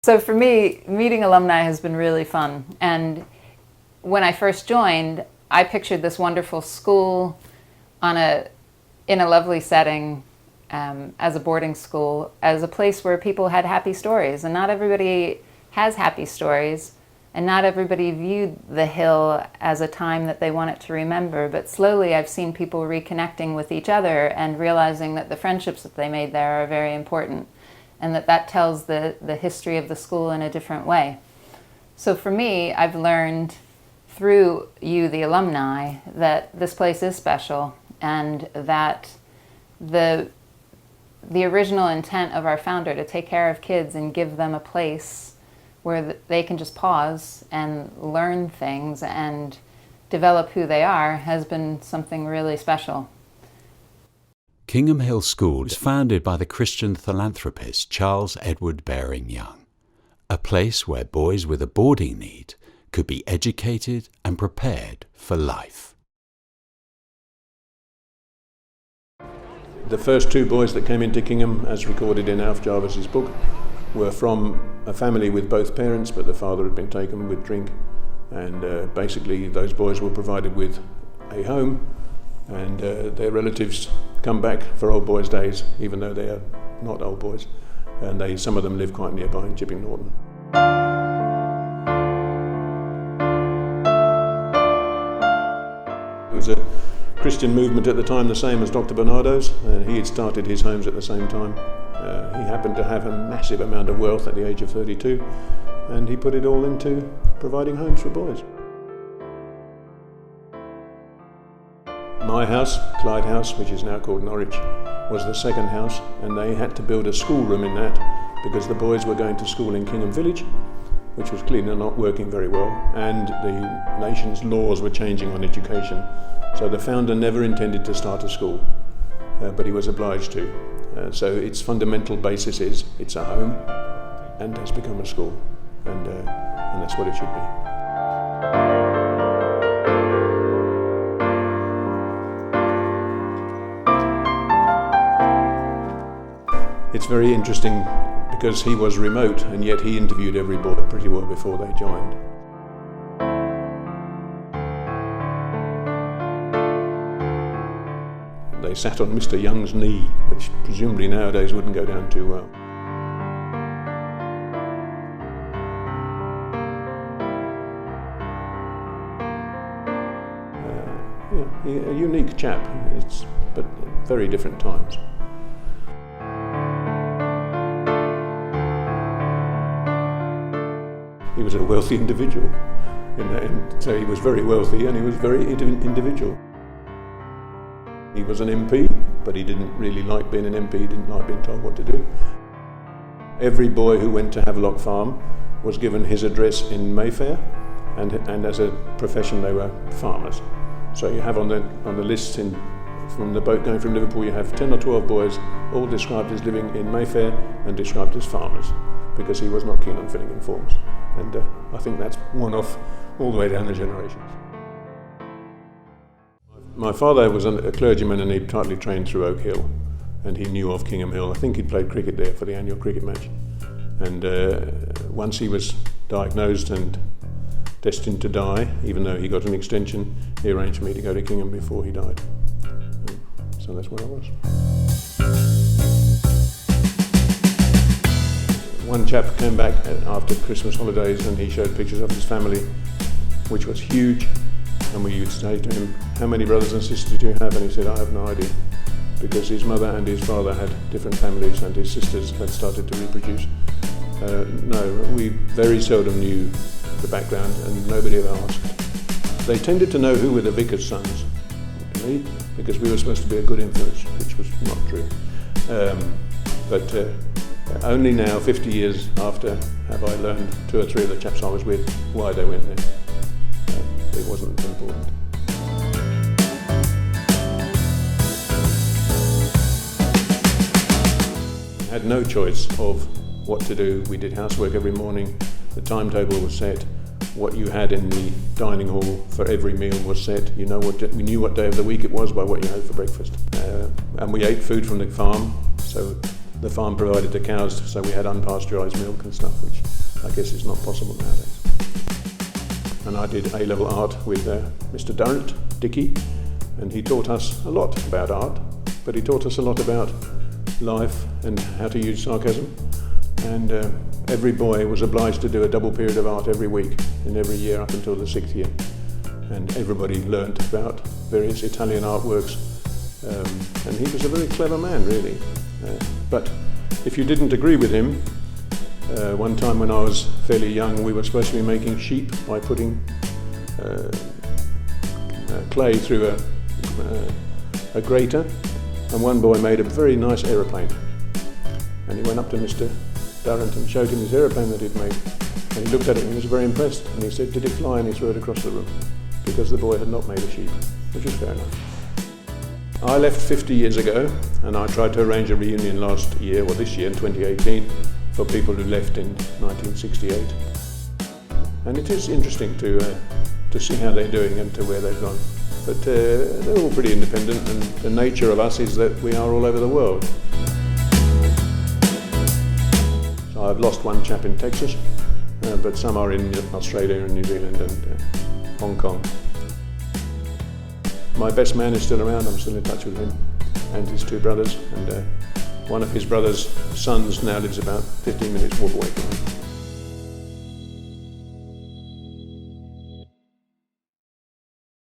So for me, meeting alumni has been really fun. And when I first joined, I pictured this wonderful school in a lovely setting, as a boarding school, as a place where people had happy stories. And not everybody has happy stories, and not everybody viewed the Hill as a time that they wanted to remember. But slowly I've seen people reconnecting with each other and realizing that the friendships that they made there are very important, and that tells the history of the school in a different way. So for me, I've learned through you, the alumni, that this place is special, and that the original intent of our founder to take care of kids and give them a place where they can just pause and learn things and develop who they are has been something really special. Kingham Hill School is founded by the Christian philanthropist Charles Edward Baring Young, a place where boys with a boarding need could be educated and prepared for life. The first two boys that came into Kingham, as recorded in Alf Jarvis's book, were from a family with both parents, but the father had been taken with drink, and basically those boys were provided with a home, and their relatives come back for old boys' days, even though they are not old boys, and some of them live quite nearby in Chipping Norton. It was a Christian movement at the time, the same as Dr. Bernardo's, and he had started his homes at the same time. He happened to have a massive amount of wealth at the age of 32, and he put it all into providing homes for boys. My house, Clyde House, which is now called Norwich, was the second house, and they had to build a schoolroom in that because the boys were going to school in Kingham Village, which was clearly not working very well, and the nation's laws were changing on education. So the founder never intended to start a school, but he was obliged to. So its fundamental basis is it's a home and has become a school, and that's what it should be. It's very interesting because he was remote, and yet he interviewed every boy pretty well before they joined. They sat on Mr. Young's knee, which presumably nowadays wouldn't go down too well. A unique chap, but very different times. He was a wealthy individual, and so he was very wealthy and he was very individual. He was an MP, but he didn't really like being an MP, he didn't like being told what to do. Every boy who went to Havelock Farm was given his address in Mayfair, and as a profession they were farmers. So you have on the list from the boat going from Liverpool, you have 10 or 12 boys all described as living in Mayfair and described as farmers, because he was not keen on filling in forms. And I think that's one off all the way down the generations. My father was a clergyman, and he'd partly trained through Oak Hill, and he knew of Kingham Hill. I think he'd played cricket there for the annual cricket match. And once he was diagnosed and destined to die, even though he got an extension, he arranged for me to go to Kingham before he died. And so that's where I was. One chap came back after Christmas holidays, and he showed pictures of his family, which was huge. And we would say to him, "How many brothers and sisters do you have?" And he said, "I have no idea," because his mother and his father had different families, and his sisters had started to reproduce. No, we very seldom knew the background, and nobody ever asked. They tended to know who were the vicar's sons, me, because we were supposed to be a good influence, which was not true. But only now, 50 years after, have I learned 2 or 3 of the chaps I was with why they went there. It wasn't important. We had no choice of what to do. We did housework every morning. The timetable was set. What you had in the dining hall for every meal was set. We knew what day of the week it was by what you had for breakfast. And we ate food from the farm, so the farm provided the cows, so we had unpasteurised milk and stuff, which I guess is not possible nowadays. And I did A-level art with Mr. Durrant, Dicky, and he taught us a lot about art, but he taught us a lot about life and how to use sarcasm. And every boy was obliged to do a double period of art every week in every year up until the 6th year. And everybody learnt about various Italian artworks. And he was a very clever man, really. But if you didn't agree with him, one time when I was fairly young, we were supposed to be making sheep by putting clay through a grater, and one boy made a very nice aeroplane. And he went up to Mr. Durrant and showed him his aeroplane that he'd made. And he looked at it and he was very impressed. And he said, "Did it fly?" And he threw it across the room, because the boy had not made a sheep, which was fair enough. I left 50 years ago, and I tried to arrange a reunion last year, or this year in 2018, for people who left in 1968. And it is interesting to see how they're doing and to where they've gone. But they're all pretty independent, and the nature of us is that we are all over the world. So I've lost one chap in Texas, but some are in Australia and New Zealand and Hong Kong. My best man is still around. I'm still in touch with him and his two brothers, and one of his brother's sons now lives about 15 minutes walk away from him.